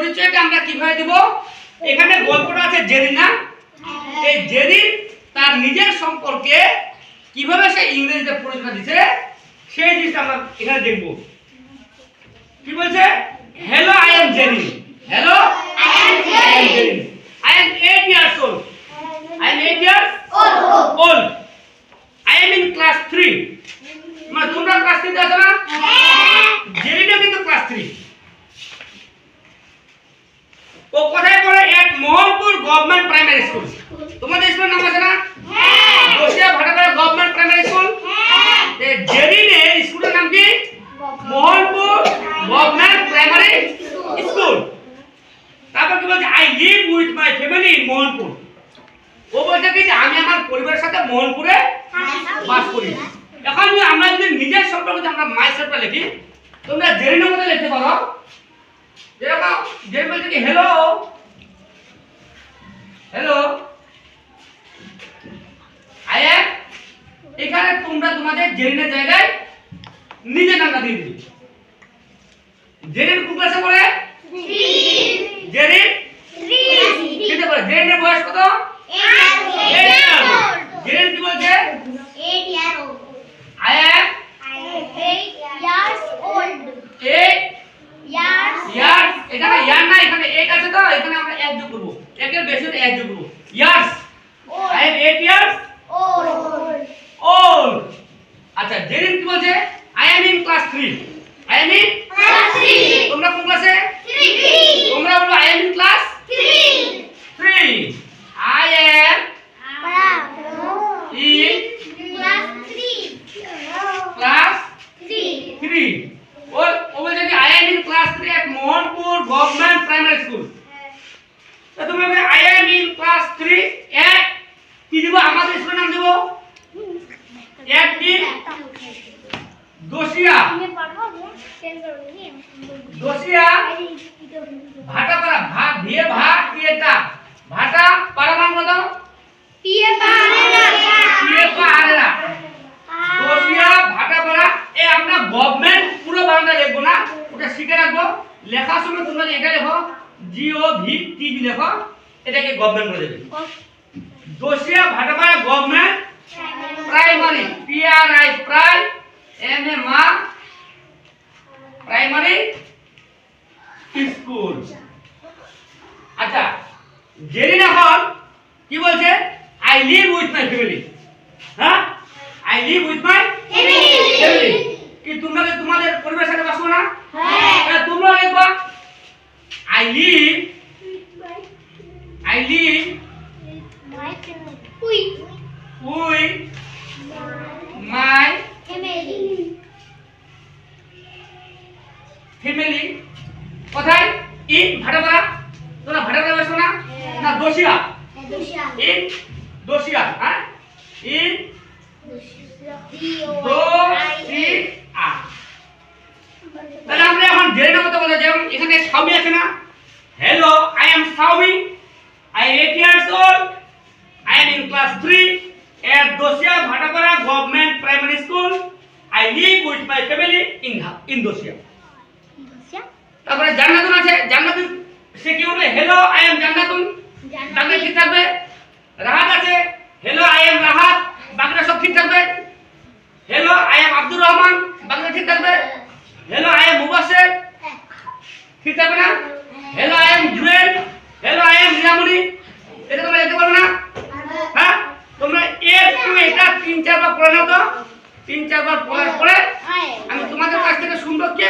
পরিচয়টা আমরা কিভাবে দেব? এখানে গল্পটা আছে জেরিনা। এই জেরিন তার নিজের সম্পর্কে কিভাবে সে ইংরেজিতে পরিচয় দিচ্ছে সেই জিনিসটা আমরা এখানে দেখব। কি বলছে? Hello, I am Jerin. Hello, I am Jerin. I am 8 years old. I am 8 years old. I am in class 3. মানে তোমরা ক্লাস 3 তে আছো না? হ্যাঁ। জেরিনা কিন্তু ক্লাস 3। ও কোথায় পড়ে? এক মোহনপুর গভর্নমেন্ট প্রাইমারি স্কুল। তোমাদের স্কুলের নাম আছে না? হ্যাঁ। বসিয়া ভাটাপাড়া গভর্নমেন্ট প্রাইমারি স্কুল। হ্যাঁ। এই জেরিনের স্কুলের নাম কি? Mohanpur government primary school. তারপর কি বলছে? I live with my family in Mohanpur. ও বলছে কি যে আমি আমার পরিবারের সাথে মোহনপুরে বাস করি। এখন আমরা যদি নিজের সম্পর্কে আমরা মাই সেলফটা লিখি, তোমরা জেরিনের মধ্যে লিখতে পারো। যেরকম জেরিন বলছে কি হ্যালো, হ্যালো আই এম। এখানে তোমরা তোমাদের জেরিনের জায়গায় নিজের নামটা দিয়ে দিবে। জেরিন কোন ক্লাসে পড়ে? 3। জেরিন 3 দিতে পারে। জেরিনের বয়স কত? 8 ইয়ার। জেরিন কি বলছে? 8 year old. I am 8 years old. 8 Years. Years. এখানে ইয়ার না, এখানে 8 আছে তো এখানে আমরা 1 যোগ করব। 1 এর বেশি হলে 1 যোগ করব। Years. I am 8 years Old. old. আচ্ছা, জেরিন কি বলছে? I am in class 3. I am in Class 3. তোমরা কোন ক্লাসে? 3. তোমরা বলো I am in class 3. 3. I am in Class 3. class 3. 3. ও বলছে কি I am in class 3 at Mohanpur government primary school. তো তোমরা বলবে I am in class 3 at কি দিব? আমাদের স্কুলের নাম দেব। এক কি? দোসিয়া। দোসিয়া ভাটাপাড়া। ভাট দিয়ে ভাট দিয়েটা ভাটা পাড়া নাম কত? পিয়ে পারেনা। দিয়ে পাড়া। দোসিয়া ভাটাপাড়া। এই আমরা গভর্নমেন্ট পুরো বাংলা লিখবো না, ওটা শিখে রাখবো। লেখার সময় তোমরা এটা লেখো GOVT লেখো, এটাকে গভর্নমেন্ট বলে দেবে। Dosia Bhatapara government primary PRI প্রাই MMA প্রাইমারি স্কুল। আচ্ছা, জেরিন এখন কি বলছে? I live with my family. হ্যাঁ, I live with my family. কি তোমরা তোমাদের পরিবারের সাথে বাস করো না? হ্যাঁ। তোমরা লিখবা I live My family. With my family. কোথায়? ইন ভাটাপাড়া। তোমরা ভাটাপাড়া বাস করো না? না, দোসিয়া। ইন দোসিয়া। হ্যাঁ, ইন দোসিয়া। তাহলে আমরা এখন জেরিনের কথা বলতে যেমন এখানে সাউমি আছে না? Hello, I M Xiaomi. I am 8 years old. I am in class 3 at Dosia Bhatapara Government Primary School. I live with my family in Dosia. তারপরে জান্নাতুন আছে। জান্নাতুন সে কি বলবে? Hello, I am Jannatun. বাকি ঠিক থাকবে। রাহাত আছে। Hello, I am Rahat. বাকিটা সব ঠিক থাকবে। Hello, I am Abdur Rahman. বাকিটা ঠিক থাকবে। Hello, I am Mubashshir. ঠিক থাকবে না? Hello, I am Jewel. Hello, I am Riyamoni. এটা তোমরা লিখতে পারবে না? হ্যাঁ, তোমরা একটু এটা 3-4 বার পড়ে নাও তো। 3-4 বার পড়ার পরে আমি তোমাদের কাছ থেকে শুনবো কে